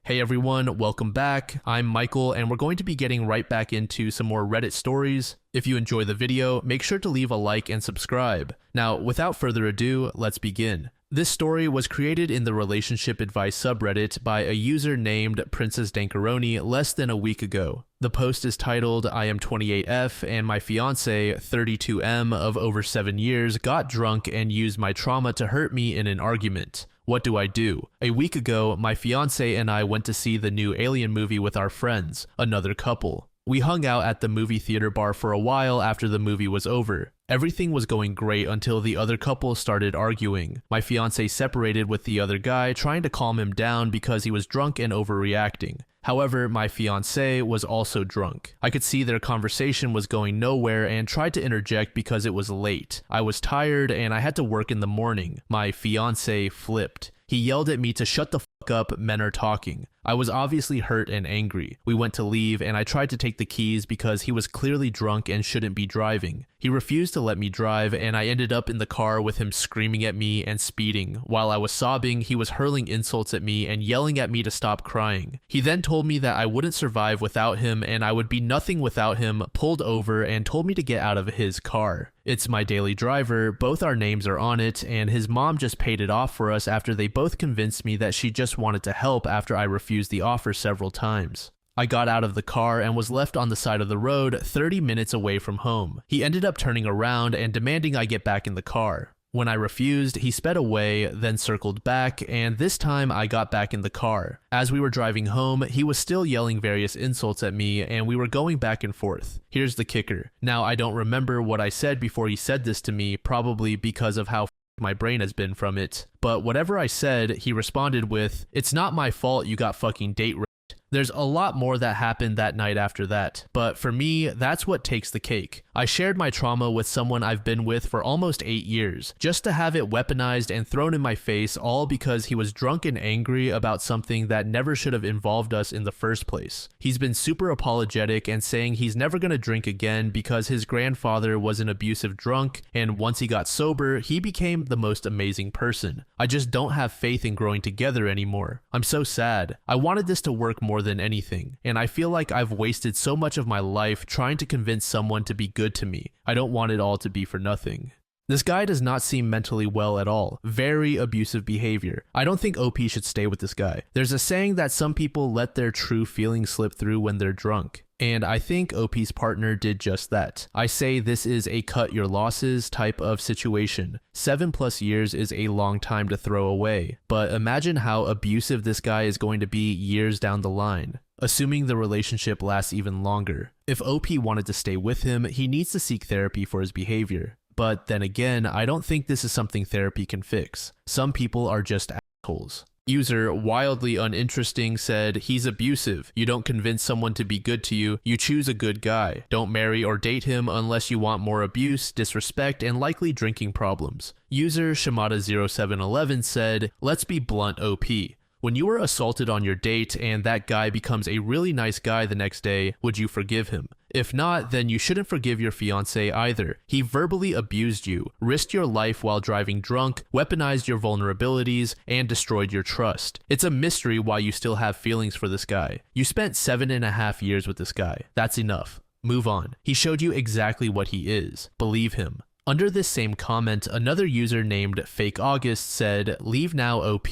Hey everyone, welcome back. I'm Michael and we're going to be getting right back into some more Reddit stories. If you enjoy the video, make sure to leave a like and subscribe. Now, without further ado, let's begin. This story was created in the relationship advice subreddit by a user named Princess Dankaroni less than a week ago. The post is titled, I am 28F and my fiance, 32M of over 7 years, got drunk and used my trauma to hurt me in an argument. What do I do? A week ago, my fiance and I went to see the new Alien movie with our friends, another couple. We hung out at the movie theater bar for a while after the movie was over. Everything was going great until the other couple started arguing. My fiance separated with the other guy, trying to calm him down because he was drunk and overreacting. However, my fiancé was also drunk. I could see their conversation was going nowhere and tried to interject because it was late. I was tired and I had to work in the morning. My fiancé flipped. He yelled at me to shut the fuck up, men are talking. I was obviously hurt and angry. We went to leave and I tried to take the keys because he was clearly drunk and shouldn't be driving. He refused to let me drive and I ended up in the car with him screaming at me and speeding. While I was sobbing, he was hurling insults at me and yelling at me to stop crying. He then told me that I wouldn't survive without him and I would be nothing without him, pulled over and told me to get out of his car. It's my daily driver, both our names are on it, and his mom just paid it off for us after they both convinced me that she just wanted to help after I refused the offer several times. I got out of the car and was left on the side of the road 30 minutes away from home. He ended up turning around and demanding I get back in the car. When I refused, he sped away, then circled back, and this time I got back in the car. As we were driving home, he was still yelling various insults at me, and we were going back and forth. Here's the kicker. Now, I don't remember what I said before he said this to me, probably because of how my brain has been from it. But whatever I said, he responded with, "It's not my fault you got fucking date raped." There's a lot more that happened that night after that, but for me, that's what takes the cake. I shared my trauma with someone I've been with for almost 8 years, just to have it weaponized and thrown in my face all because he was drunk and angry about something that never should have involved us in the first place. He's been super apologetic and saying he's never gonna drink again because his grandfather was an abusive drunk, and once he got sober, he became the most amazing person. I just don't have faith in growing together anymore. I'm so sad. I wanted this to work more than anything, and I feel like I've wasted so much of my life trying to convince someone to be good to me. I don't want it all to be for nothing. This guy does not seem mentally well at all. Very abusive behavior. I don't think OP should stay with this guy. There's a saying that some people let their true feelings slip through when they're drunk. And I think OP's partner did just that. I say this is a cut your losses type of situation. 7+ years is a long time to throw away, but imagine how abusive this guy is going to be years down the line, assuming the relationship lasts even longer. If OP wanted to stay with him, he needs to seek therapy for his behavior. But then again, I don't think this is something therapy can fix. Some people are just assholes. User wildly uninteresting said, he's abusive. You don't convince someone to be good to you. You choose a good guy. Don't marry or date him unless you want more abuse, disrespect, and likely drinking problems. User Shimada0711 said, let's be blunt OP. When you were assaulted on your date and that guy becomes a really nice guy the next day, would you forgive him? If not, then you shouldn't forgive your fiancé either. He verbally abused you, risked your life while driving drunk, weaponized your vulnerabilities, and destroyed your trust. It's a mystery why you still have feelings for this guy. You spent 7.5 years with this guy. That's enough. Move on. He showed you exactly what he is. Believe him. Under this same comment, another user named Fake August said, leave now OP.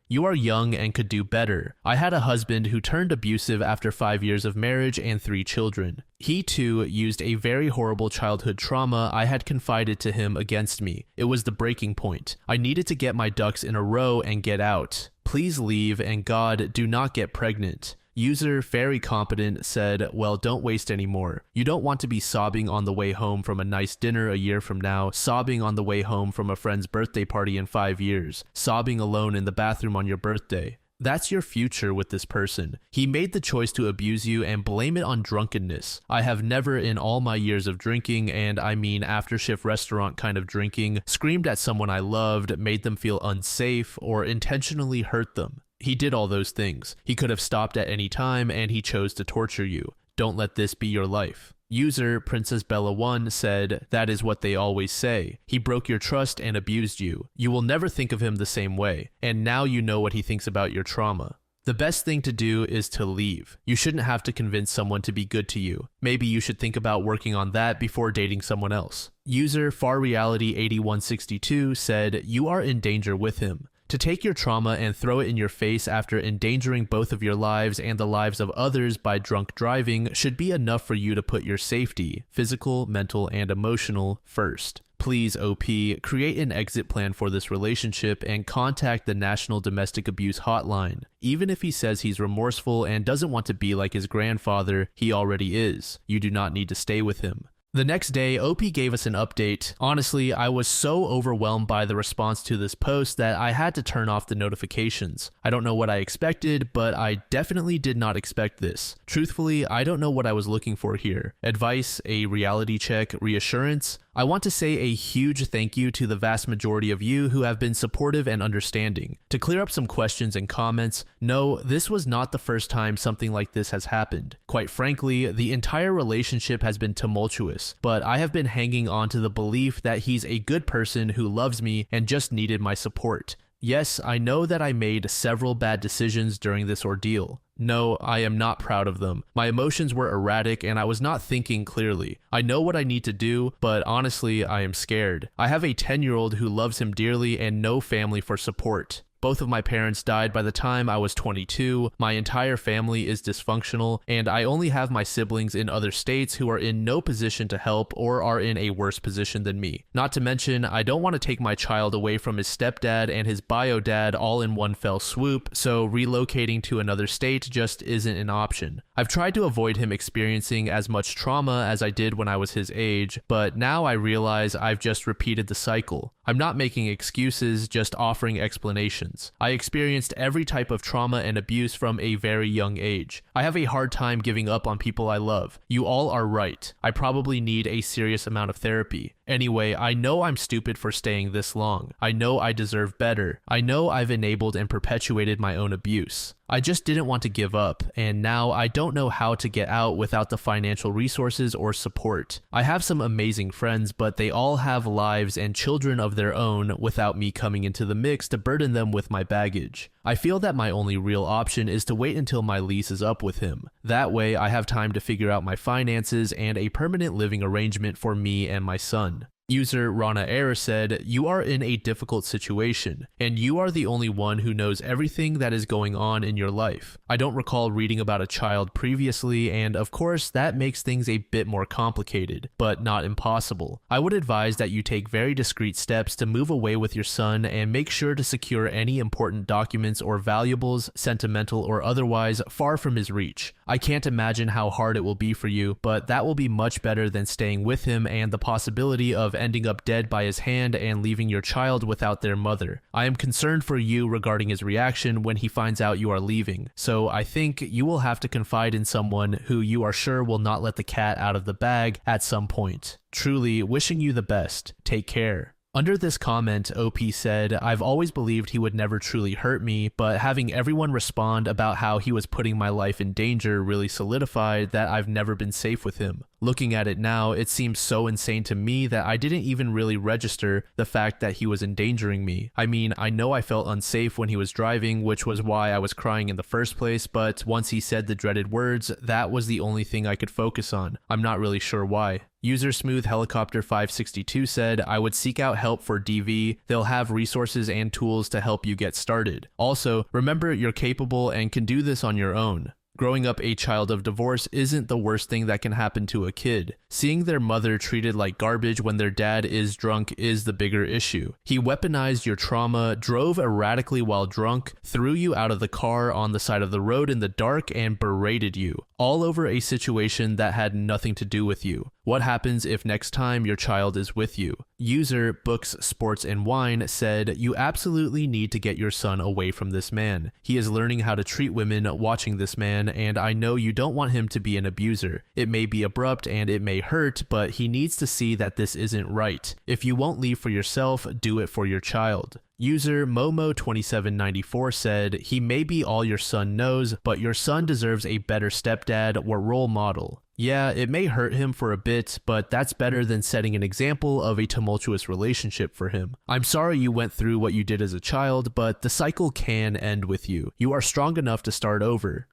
You are young and could do better. I had a husband who turned abusive after 5 years of marriage and 3 children. He too used a very horrible childhood trauma I had confided to him against me. It was the breaking point. I needed to get my ducks in a row and get out. Please leave and God, do not get pregnant. User Very Competent said, well, don't waste any more. You don't want to be sobbing on the way home from a nice dinner a year from now, sobbing on the way home from a friend's birthday party in 5 years, sobbing alone in the bathroom on your birthday. That's your future with this person. He made the choice to abuse you and blame it on drunkenness. I have never in all my years of drinking, and I mean after shift restaurant kind of drinking, screamed at someone I loved, made them feel unsafe, or intentionally hurt them. He did all those things. He could have stopped at any time and he chose to torture you. Don't let this be your life. User Princess Bella 1 said, that is what they always say. He broke your trust and abused you. You will never think of him the same way. And now you know what he thinks about your trauma. The best thing to do is to leave. You shouldn't have to convince someone to be good to you. Maybe you should think about working on that before dating someone else. User FarReality8162 said, you are in danger with him. To take your trauma and throw it in your face after endangering both of your lives and the lives of others by drunk driving should be enough for you to put your safety, physical, mental, and emotional, first. Please, OP, create an exit plan for this relationship and contact the National Domestic Abuse Hotline. Even if he says he's remorseful and doesn't want to be like his grandfather, he already is. You do not need to stay with him. The next day, OP gave us an update. Honestly, I was so overwhelmed by the response to this post that I had to turn off the notifications. I don't know what I expected, but I definitely did not expect this. Truthfully, I don't know what I was looking for here. Advice, a reality check, reassurance? I want to say a huge thank you to the vast majority of you who have been supportive and understanding. To clear up some questions and comments, no, this was not the first time something like this has happened. Quite frankly, the entire relationship has been tumultuous, but I have been hanging on to the belief that he's a good person who loves me and just needed my support. Yes, I know that I made several bad decisions during this ordeal. No, I am not proud of them. My emotions were erratic and I was not thinking clearly. I know what I need to do, but honestly, I am scared. I have a 10-year-old who loves him dearly and no family for support. Both of my parents died by the time I was 22, my entire family is dysfunctional, and I only have my siblings in other states who are in no position to help or are in a worse position than me. Not to mention, I don't want to take my child away from his stepdad and his bio dad all in one fell swoop, so relocating to another state just isn't an option. I've tried to avoid him experiencing as much trauma as I did when I was his age, but now I realize I've just repeated the cycle. I'm not making excuses, just offering explanations. I experienced every type of trauma and abuse from a very young age. I have a hard time giving up on people I love. You all are right. I probably need a serious amount of therapy. Anyway, I know I'm stupid for staying this long. I know I deserve better. I know I've enabled and perpetuated my own abuse. I just didn't want to give up, and now I don't know how to get out without the financial resources or support. I have some amazing friends, but they all have lives and children of their own without me coming into the mix to burden them with my baggage. I feel that my only real option is to wait until my lease is up with him. That way, I have time to figure out my finances and a permanent living arrangement for me and my son. User Rana Era said, you are in a difficult situation, and you are the only one who knows everything that is going on in your life. I don't recall reading about a child previously, and of course that makes things a bit more complicated, but not impossible. I would advise that you take very discreet steps to move away with your son and make sure to secure any important documents or valuables, sentimental or otherwise, far from his reach. I can't imagine how hard it will be for you, but that will be much better than staying with him and the possibility of ending up dead by his hand and leaving your child without their mother. I am concerned for you regarding his reaction when he finds out you are leaving, so I think you will have to confide in someone who you are sure will not let the cat out of the bag at some point. Truly, wishing you the best. Take care. Under this comment, OP said, I've always believed he would never truly hurt me, but having everyone respond about how he was putting my life in danger really solidified that I've never been safe with him. Looking at it now, it seems so insane to me that I didn't even really register the fact that he was endangering me. I mean, I know I felt unsafe when he was driving, which was why I was crying in the first place, but once he said the dreaded words, that was the only thing I could focus on. I'm not really sure why. User Smooth Helicopter 562 said, I would seek out help for DV. They'll have resources and tools to help you get started. Also, remember you're capable and can do this on your own. Growing up a child of divorce isn't the worst thing that can happen to a kid. Seeing their mother treated like garbage when their dad is drunk is the bigger issue. He weaponized your trauma, drove erratically while drunk, threw you out of the car on the side of the road in the dark, and berated you, all over a situation that had nothing to do with you. What happens if next time your child is with you? User Books, Sports, and Wine said, you absolutely need to get your son away from this man. He is learning how to treat women watching this man, and I know you don't want him to be an abuser. It may be abrupt and it may hurt, but he needs to see that this isn't right. If you won't leave for yourself, do it for your child. User Momo2794 said, he may be all your son knows, but your son deserves a better stepdad or role model. Yeah, it may hurt him for a bit, but that's better than setting an example of a tumultuous relationship for him. I'm sorry you went through what you did as a child, but the cycle can end with you. You are strong enough to start over.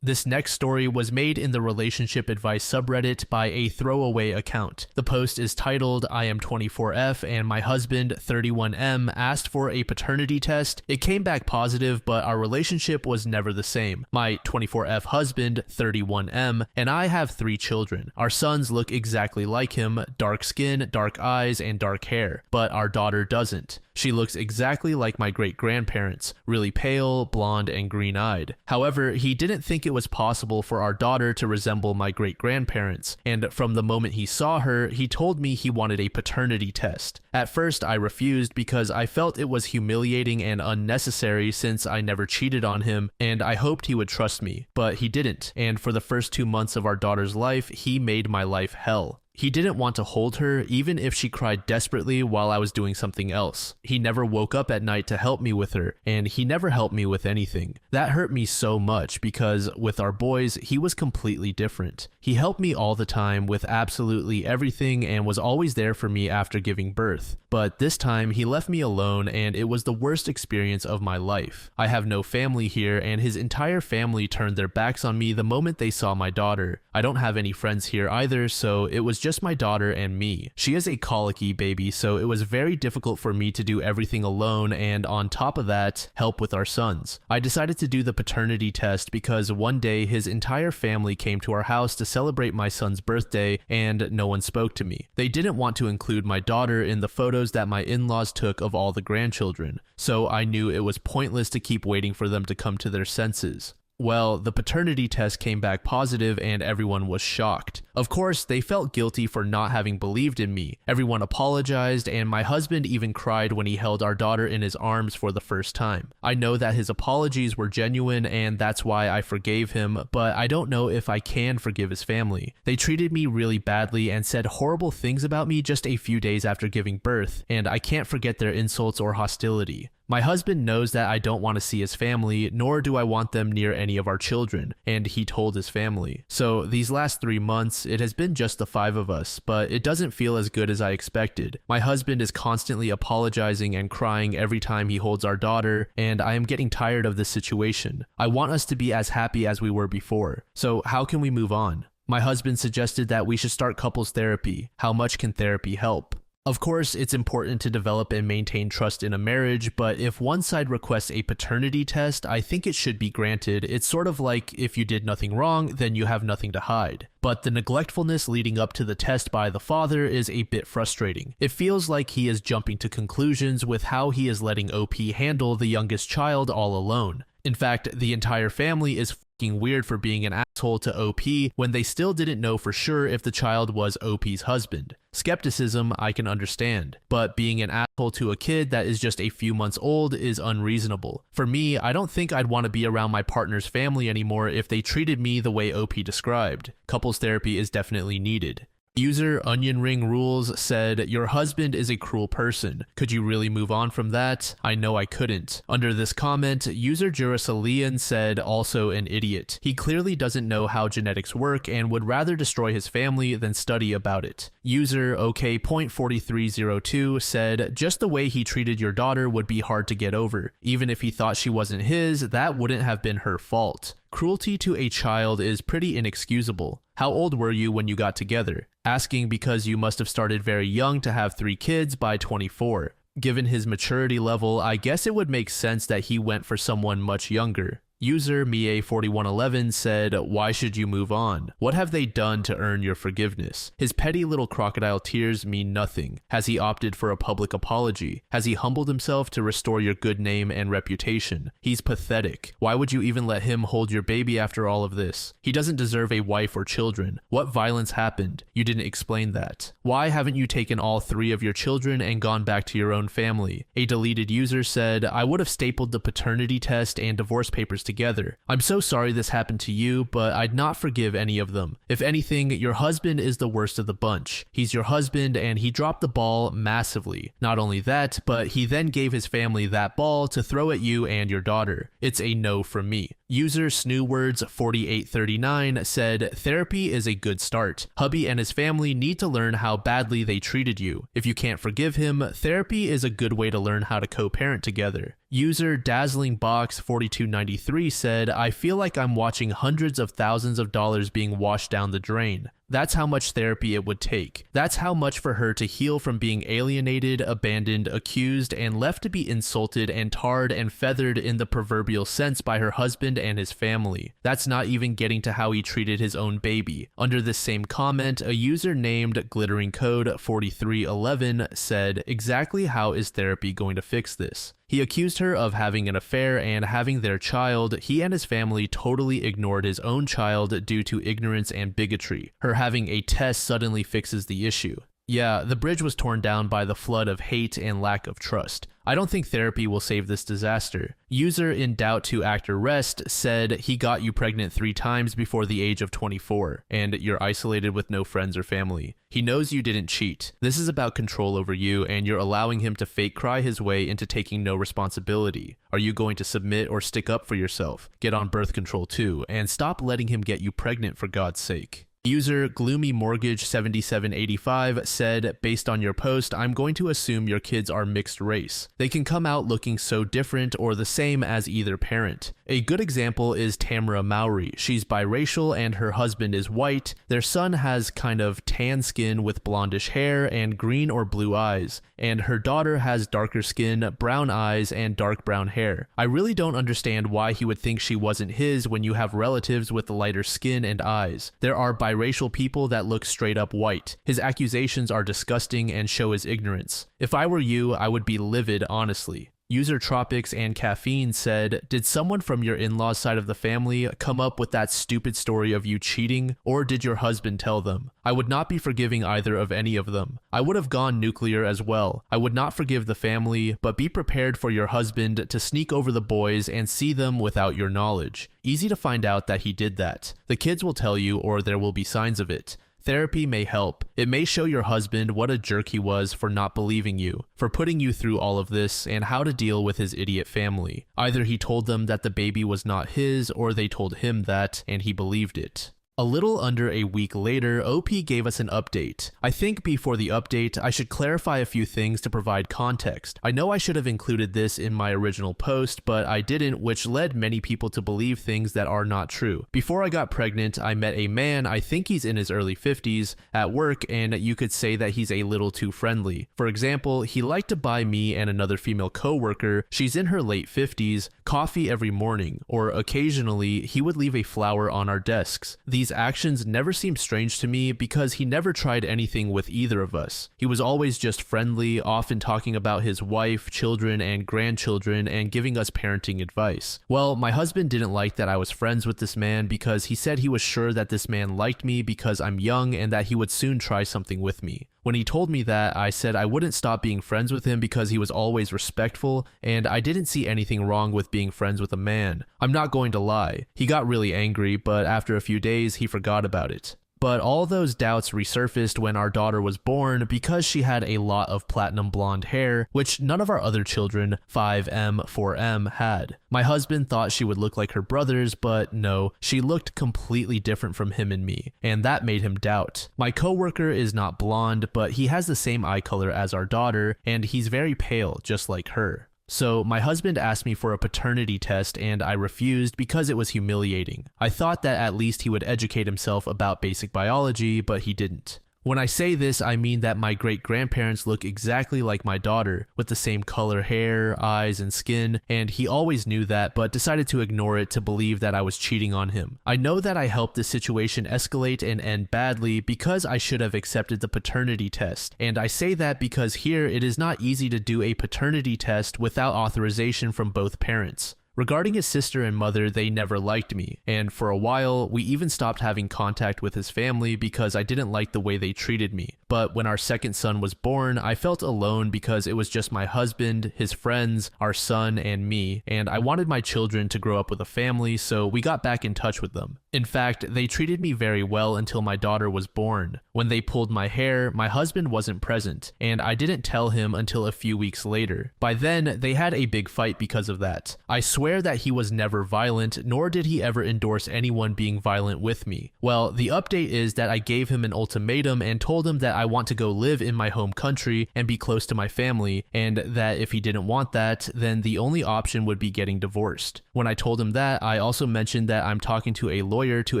This next story was made in the relationship advice subreddit by a throwaway account. The post is titled, I am 24F and my husband, 31M, asked for a paternity test. It came back positive, but our relationship was never the same. My 24F husband, 31M, and I have 3 children. Our sons look exactly like him, dark skin, dark eyes, and dark hair, but our daughter doesn't. She looks exactly like my great-grandparents, really pale, blonde, and green-eyed. However, he didn't think it was possible for our daughter to resemble my great-grandparents, and from the moment he saw her, he told me he wanted a paternity test. At first, I refused because I felt it was humiliating and unnecessary since I never cheated on him, and I hoped he would trust me. But he didn't, and for the first 2 months of our daughter's life, he made my life hell. He didn't want to hold her, even if she cried desperately while I was doing something else. He never woke up at night to help me with her, and he never helped me with anything. That hurt me so much because, with our boys, he was completely different. He helped me all the time with absolutely everything and was always there for me after giving birth. But this time, he left me alone, and it was the worst experience of my life. I have no family here, and his entire family turned their backs on me the moment they saw my daughter. I don't have any friends here either, so it was just my daughter and me. She is a colicky baby, so it was very difficult for me to do everything alone and on top of that, help with our sons. I decided to do the paternity test because one day his entire family came to our house to celebrate my son's birthday and no one spoke to me. They didn't want to include my daughter in the photos that my in-laws took of all the grandchildren, so I knew it was pointless to keep waiting for them to come to their senses. Well, the paternity test came back positive and everyone was shocked. Of course, they felt guilty for not having believed in me. Everyone apologized and my husband even cried when he held our daughter in his arms for the first time. I know that his apologies were genuine and that's why I forgave him, but I don't know if I can forgive his family. They treated me really badly and said horrible things about me just a few days after giving birth, and I can't forget their insults or hostility. My husband knows that I don't want to see his family, nor do I want them near any of our children, and he told his family. So these last 3 months, it has been just the 5 of us, but it doesn't feel as good as I expected. My husband is constantly apologizing and crying every time he holds our daughter, and I am getting tired of this situation. I want us to be as happy as we were before. So how can we move on? My husband suggested that we should start couples therapy. How much can therapy help? Of course, it's important to develop and maintain trust in a marriage, but if one side requests a paternity test, I think it should be granted. It's sort of like if you did nothing wrong, then you have nothing to hide. But the neglectfulness leading up to the test by the father is a bit frustrating. It feels like he is jumping to conclusions with how he is letting OP handle the youngest child all alone. In fact, the entire family is fucking weird for being an asshole to OP when they still didn't know for sure if the child was OP's husband. Skepticism I can understand, but being an asshole to a kid that is just a few months old is unreasonable. For me, I don't think I'd want to be around my partner's family anymore if they treated me the way OP described. Couples therapy is definitely needed. User Onion Ring Rules said, your husband is a cruel person. Could you really move on from that? I know I couldn't. Under this comment, user Jurasalian said, also an idiot. He clearly doesn't know how genetics work and would rather destroy his family than study about it. User OK.4302 said, just the way he treated your daughter would be hard to get over. Even if he thought she wasn't his, that wouldn't have been her fault. Cruelty to a child is pretty inexcusable. How old were you when you got together? Asking because you must have started very young to have 3 kids by 24. Given his maturity level, I guess it would make sense that he went for someone much younger. User Mie4111 said, why should you move on? What have they done to earn your forgiveness? His petty little crocodile tears mean nothing. Has he opted for a public apology? Has he humbled himself to restore your good name and reputation? He's pathetic. Why would you even let him hold your baby after all of this? He doesn't deserve a wife or children. What violence happened? You didn't explain that. Why haven't you taken all 3 of your children and gone back to your own family? A deleted user said, I would have stapled the paternity test and divorce papers together. I'm so sorry this happened to you, but I'd not forgive any of them. If anything, your husband is the worst of the bunch. He's your husband and he dropped the ball massively. Not only that, but he then gave his family that ball to throw at you and your daughter. It's a no from me. User SnooWords4839 said, therapy is a good start. Hubby and his family need to learn how badly they treated you. If you can't forgive him, therapy is a good way to learn how to co-parent together. User DazzlingBox4293 said, I feel like I'm watching hundreds of thousands of dollars being washed down the drain. That's how much therapy it would take. That's how much for her to heal from being alienated, abandoned, accused, and left to be insulted and tarred and feathered in the proverbial sense by her husband and his family. That's not even getting to how he treated his own baby. Under this same comment, a user named GlitteringCode4311 said, exactly how is therapy going to fix this? He accused her of having an affair and having their child. He and his family totally ignored his own child due to ignorance and bigotry. Her having a test suddenly fixes the issue. Yeah, the bridge was torn down by the flood of hate and lack of trust. I don't think therapy will save this disaster. User in doubt to actor rest said he got you pregnant 3 times before the age of 24, and you're isolated with no friends or family. He knows you didn't cheat. This is about control over you, and you're allowing him to fake cry his way into taking no responsibility. Are you going to submit or stick up for yourself? Get on birth control too, and stop letting him get you pregnant for God's sake. User GloomyMortgage7785 said, based on your post, I'm going to assume your kids are mixed race. They can come out looking so different or the same as either parent. A good example is Tamara Mowry. She's biracial and her husband is white. Their son has kind of tan skin with blondish hair and green or blue eyes, and her daughter has darker skin, brown eyes, and dark brown hair. I really don't understand why he would think she wasn't his when you have relatives with lighter skin and eyes. There are biracial people that look straight up white. His accusations are disgusting and show his ignorance. If I were you, I would be livid, honestly. User Tropics and Caffeine said, did someone from your in-laws side of the family come up with that stupid story of you cheating, or did your husband tell them? I would not be forgiving either of any of them. I would have gone nuclear as well. I would not forgive the family, but be prepared for your husband to sneak over the boys and see them without your knowledge. Easy to find out that he did that. The kids will tell you, or there will be signs of it. Therapy may help. It may show your husband what a jerk he was for not believing you, for putting you through all of this, and how to deal with his idiot family. Either he told them that the baby was not his, or they told him that, and he believed it. A little under a week later, OP gave us an update. I think before the update, I should clarify a few things to provide context. I know I should have included this in my original post, but I didn't, which led many people to believe things that are not true. Before I got pregnant, I met a man, I think he's in his early 50s, at work, and you could say that he's a little too friendly. For example, he liked to buy me and another female coworker, she's in her late 50s, coffee every morning, or occasionally, he would leave a flower on our desks. These actions never seemed strange to me because he never tried anything with either of us. He was always just friendly, often talking about his wife, children, and grandchildren, and giving us parenting advice. Well, my husband didn't like that I was friends with this man because he said he was sure that this man liked me because I'm young and that he would soon try something with me. When he told me that, I said I wouldn't stop being friends with him because he was always respectful, and I didn't see anything wrong with being friends with a man. I'm not going to lie. He got really angry, but after a few days, he forgot about it. But all those doubts resurfaced when our daughter was born because she had a lot of platinum blonde hair, which none of our other children, 5M, 4M, had. My husband thought she would look like her brothers, but no, she looked completely different from him and me, and that made him doubt. My coworker is not blonde, but he has the same eye color as our daughter, and he's very pale, just like her. So my husband asked me for a paternity test and I refused because it was humiliating. I thought that at least he would educate himself about basic biology, but he didn't. When I say this, I mean that my great-grandparents look exactly like my daughter, with the same color hair, eyes, and skin, and he always knew that, but decided to ignore it to believe that I was cheating on him. I know that I helped this situation escalate and end badly because I should have accepted the paternity test, and I say that because here it is not easy to do a paternity test without authorization from both parents. Regarding his sister and mother, they never liked me, and for a while, we even stopped having contact with his family because I didn't like the way they treated me. But when our second son was born, I felt alone because it was just my husband, his friends, our son, and me, and I wanted my children to grow up with a family, so we got back in touch with them. In fact, they treated me very well until my daughter was born. When they pulled my hair, my husband wasn't present, and I didn't tell him until a few weeks later. By then, they had a big fight because of that. I swear that he was never violent, nor did he ever endorse anyone being violent with me. Well, the update is that I gave him an ultimatum and told him that I want to go live in my home country and be close to my family, and that if he didn't want that, then the only option would be getting divorced. When I told him that, I also mentioned that I'm talking to a lawyer to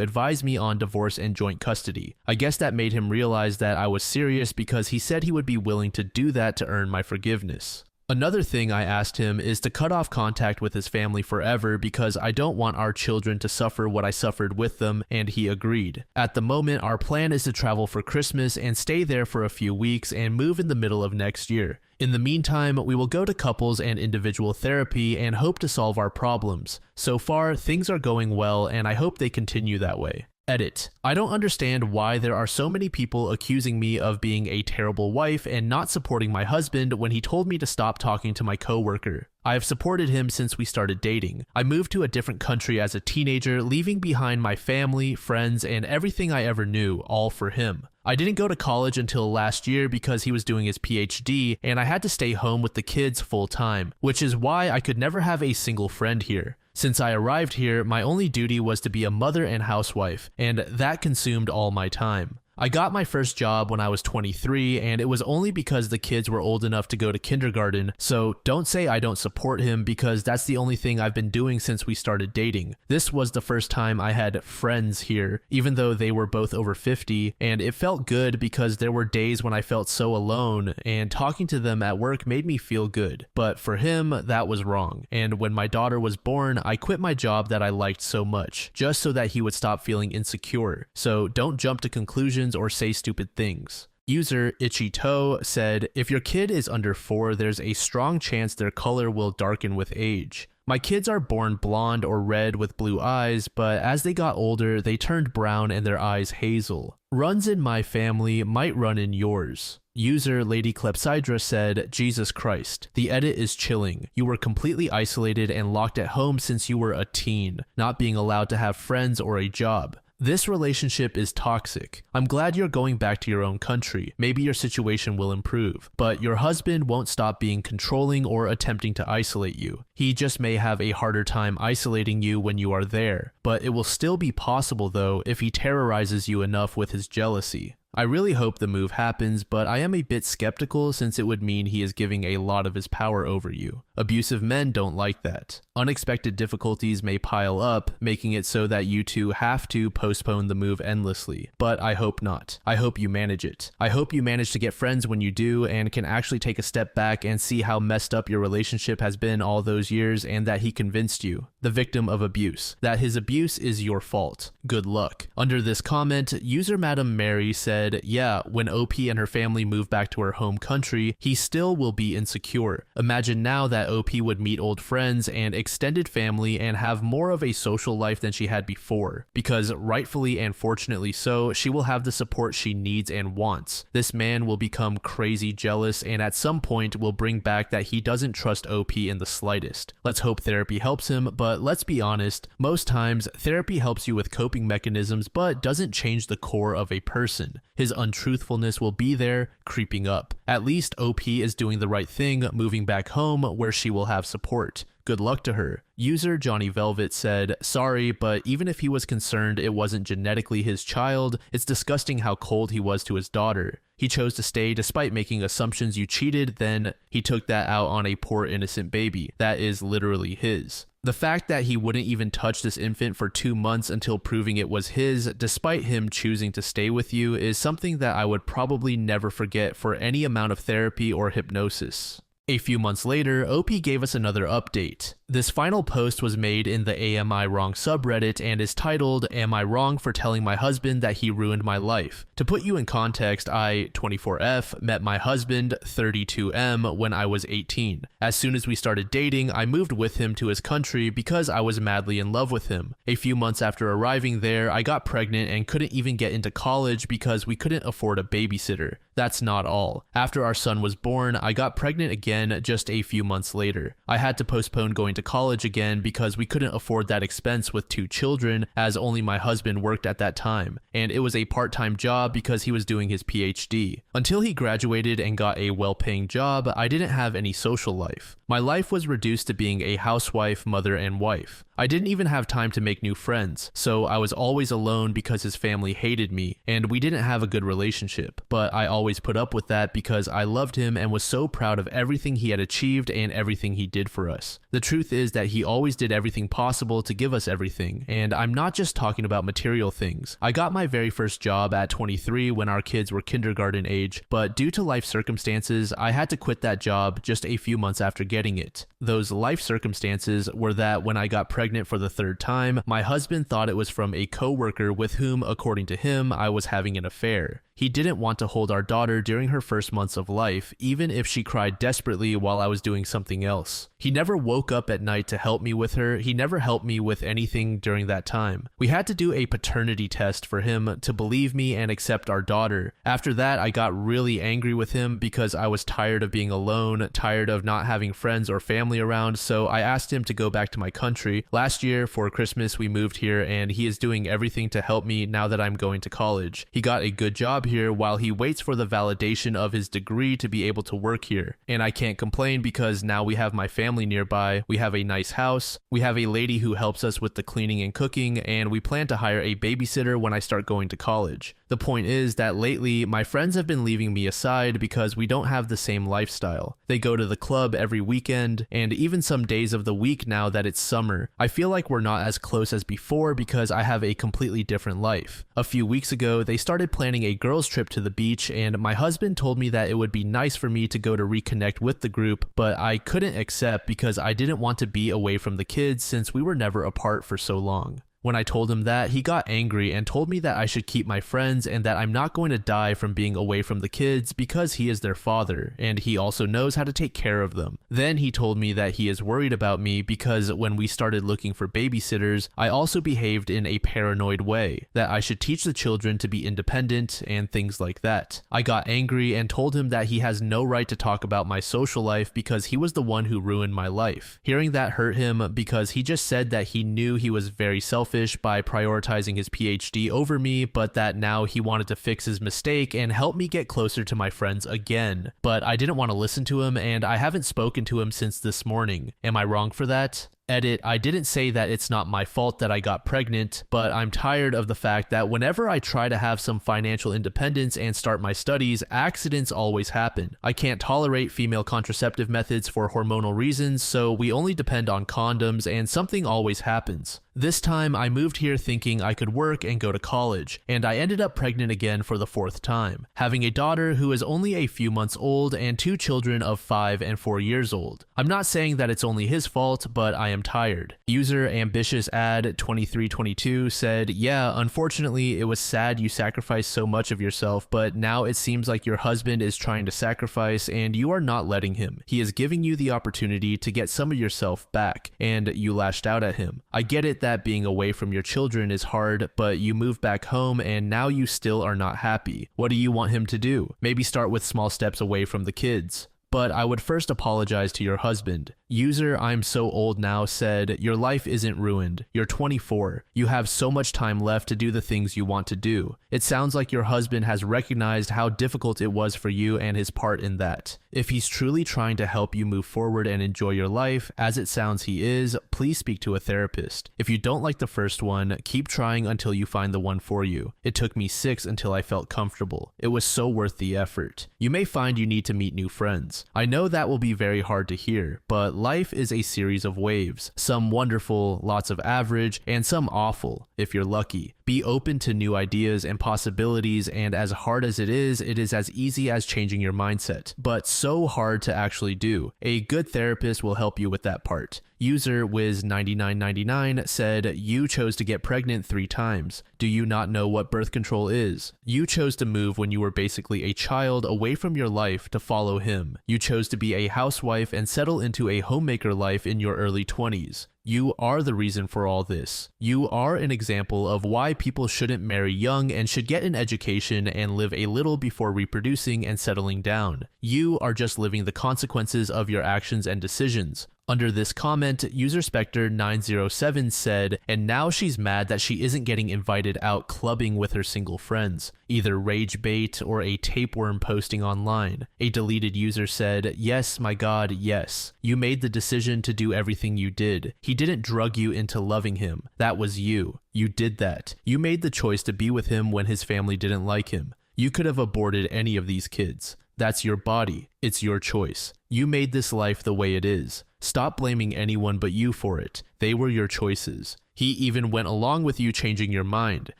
advise me on divorce and joint custody. I guess that made him realize that I was serious because he said he would be willing to do that to earn my forgiveness. Another thing I asked him is to cut off contact with his family forever because I don't want our children to suffer what I suffered with them, and he agreed. At the moment, our plan is to travel for Christmas and stay there for a few weeks and move in the middle of next year. In the meantime, we will go to couples and individual therapy and hope to solve our problems. So far, things are going well, and I hope they continue that way. Edit. I don't understand why there are so many people accusing me of being a terrible wife and not supporting my husband when he told me to stop talking to my coworker. I have supported him since we started dating. I moved to a different country as a teenager, leaving behind my family, friends, and everything I ever knew, all for him. I didn't go to college until last year because he was doing his PhD, and I had to stay home with the kids full time, which is why I could never have a single friend here. Since I arrived here, my only duty was to be a mother and housewife, and that consumed all my time. I got my first job when I was 23, and it was only because the kids were old enough to go to kindergarten, so don't say I don't support him because that's the only thing I've been doing since we started dating. This was the first time I had friends here, even though they were both over 50, and it felt good because there were days when I felt so alone, and talking to them at work made me feel good. But for him, that was wrong, and when my daughter was born, I quit my job that I liked so much, just so that he would stop feeling insecure. So don't jump to conclusions or say stupid things. User Itchy Toe said, if your kid is under 4, there's a strong chance their color will darken with age. My kids are born blonde or red with blue eyes, but as they got older, they turned brown and their eyes hazel. Runs in my family might run in yours. User Lady Clepsydra said, Jesus Christ, the edit is chilling. You were completely isolated and locked at home since you were a teen, not being allowed to have friends or a job. This relationship is toxic. I'm glad you're going back to your own country. Maybe your situation will improve. But your husband won't stop being controlling or attempting to isolate you. He just may have a harder time isolating you when you are there. But it will still be possible though if he terrorizes you enough with his jealousy. I really hope the move happens, but I am a bit skeptical since it would mean he is giving a lot of his power over you. Abusive men don't like that. Unexpected difficulties may pile up, making it so that you two have to postpone the move endlessly, but I hope not. I hope you manage it. I hope you manage to get friends when you do and can actually take a step back and see how messed up your relationship has been all those years and that he convinced you, the victim of abuse, that his abuse is your fault. Good luck. Under this comment, user Madam Mary said, yeah, when OP and her family move back to her home country, he still will be insecure. Imagine now that OP would meet old friends and extended family and have more of a social life than she had before, because rightfully and fortunately so, she will have the support she needs and wants. This man will become crazy jealous and at some point will bring back that he doesn't trust OP in the slightest. Let's hope therapy helps him, but let's be honest, most times therapy helps you with coping mechanisms but doesn't change the core of a person. His untruthfulness will be there, creeping up. At least OP is doing the right thing, moving back home where she will have support. Good luck to her. User Johnny Velvet said, sorry, but even if he was concerned it wasn't genetically his child, it's disgusting how cold he was to his daughter. He chose to stay despite making assumptions you cheated, then he took that out on a poor innocent baby. That is literally his. The fact that he wouldn't even touch this infant for 2 months until proving it was his, despite him choosing to stay with you, is something that I would probably never forget for any amount of therapy or hypnosis. A few months later, OP gave us another update. This final post was made in the Am I Wrong subreddit and is titled, Am I Wrong for Telling My Husband That He Ruined My Life? To put you in context, I, 24F, met my husband, 32M, when I was 18. As soon as we started dating, I moved with him to his country because I was madly in love with him. A few months after arriving there, I got pregnant and couldn't even get into college because we couldn't afford a babysitter. That's not all. After our son was born, I got pregnant again just a few months later. I had to postpone going to college again because we couldn't afford that expense with 2 children, as only my husband worked at that time, and it was a part-time job because he was doing his PhD. Until he graduated and got a well-paying job, I didn't have any social life. My life was reduced to being a housewife, mother, and wife. I didn't even have time to make new friends, so I was always alone because his family hated me, and we didn't have a good relationship. But I always put up with that because I loved him and was so proud of everything he had achieved and everything he did for us. The truth is that he always did everything possible to give us everything, and I'm not just talking about material things. I got my very first job at 23 when our kids were kindergarten age, but due to life circumstances, I had to quit that job just a few months after getting it. Those life circumstances were that when I got pregnant for the 3rd time, my husband thought it was from a coworker with whom, according to him, I was having an affair. He didn't want to hold our daughter during her first months of life, even if she cried desperately while I was doing something else. He never woke up at night to help me with her. He never helped me with anything during that time. We had to do a paternity test for him to believe me and accept our daughter. After that, I got really angry with him because I was tired of being alone, tired of not having friends or family around, so I asked him to go back to my country. Last year, for Christmas, we moved here, and he is doing everything to help me now that I'm going to college. He got a good job here while he waits for the validation of his degree to be able to work here. And I can't complain because now we have my family nearby, we have a nice house, we have a lady who helps us with the cleaning and cooking, and we plan to hire a babysitter when I start going to college. The point is that lately, my friends have been leaving me aside because we don't have the same lifestyle. They go to the club every weekend, and even some days of the week now that it's summer. I feel like we're not as close as before because I have a completely different life. A few weeks ago, they started planning a girls' trip to the beach, and my husband told me that it would be nice for me to go to reconnect with the group, but I couldn't accept because I didn't want to be away from the kids since we were never apart for so long. When I told him that, he got angry and told me that I should keep my friends and that I'm not going to die from being away from the kids because he is their father, and he also knows how to take care of them. Then he told me that he is worried about me because when we started looking for babysitters, I also behaved in a paranoid way, that I should teach the children to be independent and things like that. I got angry and told him that he has no right to talk about my social life because he was the one who ruined my life. Hearing that hurt him because he just said that he knew he was very selfish by prioritizing his PhD over me, but that now he wanted to fix his mistake and help me get closer to my friends again. But I didn't want to listen to him, and I haven't spoken to him since this morning. Am I wrong for that? Edit, I didn't say that it's not my fault that I got pregnant, but I'm tired of the fact that whenever I try to have some financial independence and start my studies, accidents always happen. I can't tolerate female contraceptive methods for hormonal reasons, so we only depend on condoms, and something always happens. This time, I moved here thinking I could work and go to college, and I ended up pregnant again for the 4th time, having a daughter who is only a few months old and 2 children of 5 and 4 years old. I'm not saying that it's only his fault, but I am tired. User ambitious ad 2322 said, yeah, unfortunately, it was sad you sacrificed so much of yourself, but now it seems like your husband is trying to sacrifice and you are not letting him. He is giving you the opportunity to get some of yourself back, and you lashed out at him. I get it that being away from your children is hard, but you moved back home and now you still are not happy. What do you want him to do? Maybe start with small steps away from the kids. But I would first apologize to your husband. User I'm so old now said, your life isn't ruined. You're 24. You have so much time left to do the things you want to do. It sounds like your husband has recognized how difficult it was for you and his part in that. If he's truly trying to help you move forward and enjoy your life, as it sounds he is, please speak to a therapist. If you don't like the first one, keep trying until you find the one for you. It took me 6 until I felt comfortable. It was so worth the effort. You may find you need to meet new friends. friends. I know that will be very hard to hear, but life is a series of waves, some wonderful, lots of average, and some awful, if you're lucky. Be open to new ideas and possibilities, and as hard as it is as easy as changing your mindset, but so hard to actually do. A good therapist will help you with that part. User Wiz9999 said, you chose to get pregnant 3 times. Do you not know what birth control is? You chose to move when you were basically a child away from your life to follow him. You chose to be a housewife and settle into a homemaker life in your early 20s. You are the reason for all this. You are an example of why people shouldn't marry young and should get an education and live a little before reproducing and settling down. You are just living the consequences of your actions and decisions. Under this comment, user Spectre907 said, and now she's mad that she isn't getting invited out clubbing with her single friends. Either rage bait or a tapeworm posting online. A deleted user said, yes, my god, yes. You made the decision to do everything you did. He didn't drug you into loving him. That was you. You did that. You made the choice to be with him when his family didn't like him. You could have aborted any of these kids. That's your body. It's your choice. You made this life the way it is. Stop blaming anyone but you for it. They were your choices. He even went along with you changing your mind,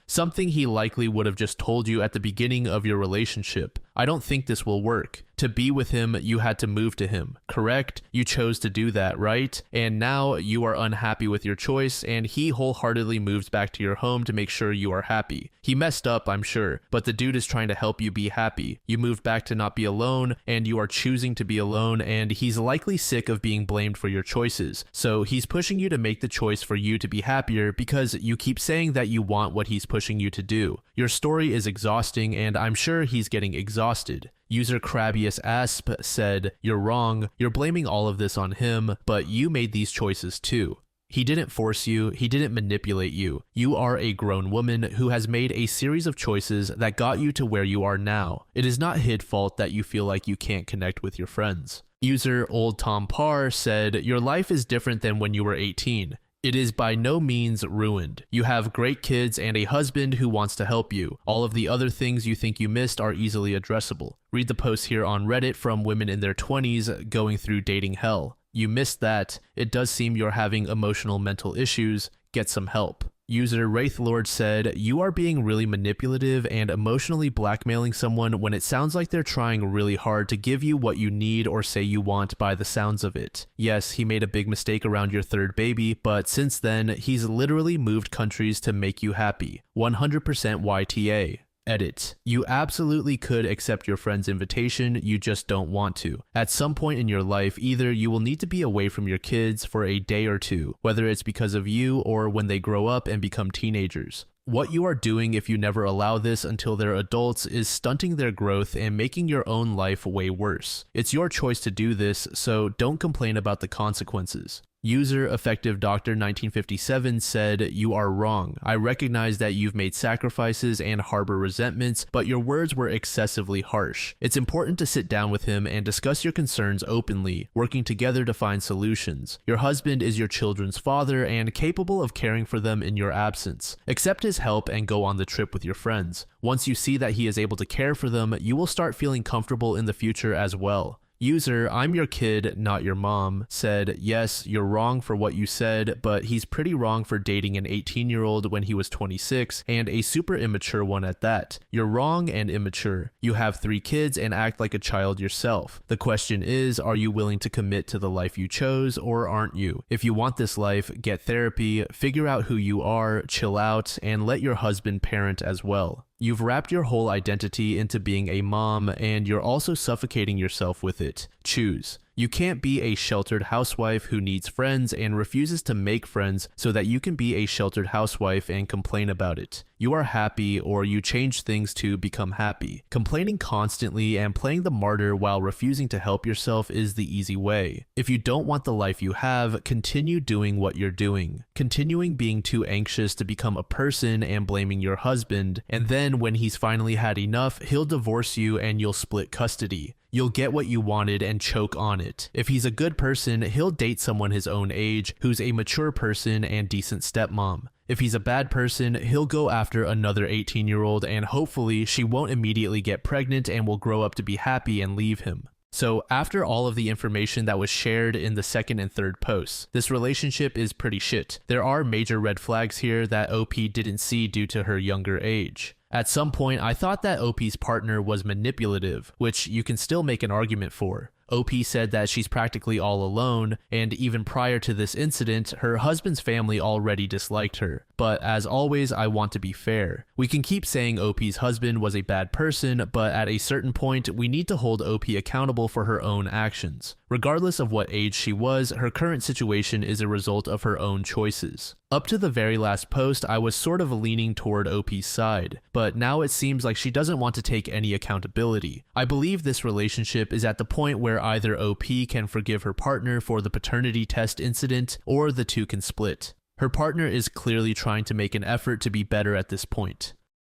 something he likely would have just told you at the beginning of your relationship. I don't think this will work. To be with him, you had to move to him, correct? You chose to do that, right? And now you are unhappy with your choice, and he wholeheartedly moves back to your home to make sure you are happy. He messed up, I'm sure, but the dude is trying to help you be happy. You moved back to not be alone, and you are choosing to be alone, and he's likely sick of being blamed for your choices. So he's pushing you to make the choice for you to be happier because you keep saying that you want what he's pushing you to do. Your story is exhausting, and I'm sure he's getting exhausted. User Crabius Asp said, you're wrong, you're blaming all of this on him, but you made these choices too. He didn't force you, he didn't manipulate you. You are a grown woman who has made a series of choices that got you to where you are now. It is not his fault that you feel like you can't connect with your friends. User Old Tom Parr said, your life is different than when you were 18. It is by no means ruined. You have great kids and a husband who wants to help you. All of the other things you think you missed are easily addressable. Read the post here on Reddit from women in their 20s going through dating hell. You missed that. It does seem you're having emotional mental issues. Get some help. User Wraithlord said, you are being really manipulative and emotionally blackmailing someone when it sounds like they're trying really hard to give you what you need or say you want by the sounds of it. Yes, he made a big mistake around your 3rd baby, but since then, he's literally moved countries to make you happy. 100% YTA. Edit. You absolutely could accept your friend's invitation, you just don't want to. At some point in your life, either you will need to be away from your kids for a day or two, whether it's because of you or when they grow up and become teenagers. What you are doing if you never allow this until they're adults is stunting their growth and making your own life way worse. It's your choice to do this, so don't complain about the consequences. User Effective Doctor 1957 said, you are wrong. I recognize that you've made sacrifices and harbor resentments, but your words were excessively harsh. It's important to sit down with him and discuss your concerns openly, working together to find solutions. Your husband is your children's father and capable of caring for them in your absence. Accept his help and go on the trip with your friends. Once you see that he is able to care for them, you will start feeling comfortable in the future as well. User, I'm your kid, not your mom, said, yes, you're wrong for what you said, but he's pretty wrong for dating an 18-year-old when he was 26, and a super immature one at that. You're wrong and immature. You have 3 kids and act like a child yourself. The question is, are you willing to commit to the life you chose, or aren't you? If you want this life, get therapy, figure out who you are, chill out, and let your husband parent as well. You've wrapped your whole identity into being a mom, and you're also suffocating yourself with it. Choose. You can't be a sheltered housewife who needs friends and refuses to make friends so that you can be a sheltered housewife and complain about it. You are happy, or you change things to become happy. Complaining constantly and playing the martyr while refusing to help yourself is the easy way. If you don't want the life you have, continue doing what you're doing. Continuing being too anxious to become a person and blaming your husband, and then when he's finally had enough, he'll divorce you and you'll split custody. You'll get what you wanted and choke on it. If he's a good person, he'll date someone his own age who's a mature person and decent stepmom. If he's a bad person, he'll go after another 18-year-old and hopefully she won't immediately get pregnant and will grow up to be happy and leave him. So after all of the information that was shared in the second and third posts, this relationship is pretty shit. There are major red flags here that OP didn't see due to her younger age. At some point, I thought that OP's partner was manipulative, which you can still make an argument for. OP said that she's practically all alone, and even prior to this incident, her husband's family already disliked her. But as always, I want to be fair. We can keep saying OP's husband was a bad person, but at a certain point, we need to hold OP accountable for her own actions. Regardless of what age she was, her current situation is a result of her own choices. Up to the very last post, I was sort of leaning toward OP's side, but now it seems like she doesn't want to take any accountability. I believe this relationship is at the point where either OP can forgive her partner for the paternity test incident, or the two can split. Her partner is clearly trying to make an effort to be better at this point.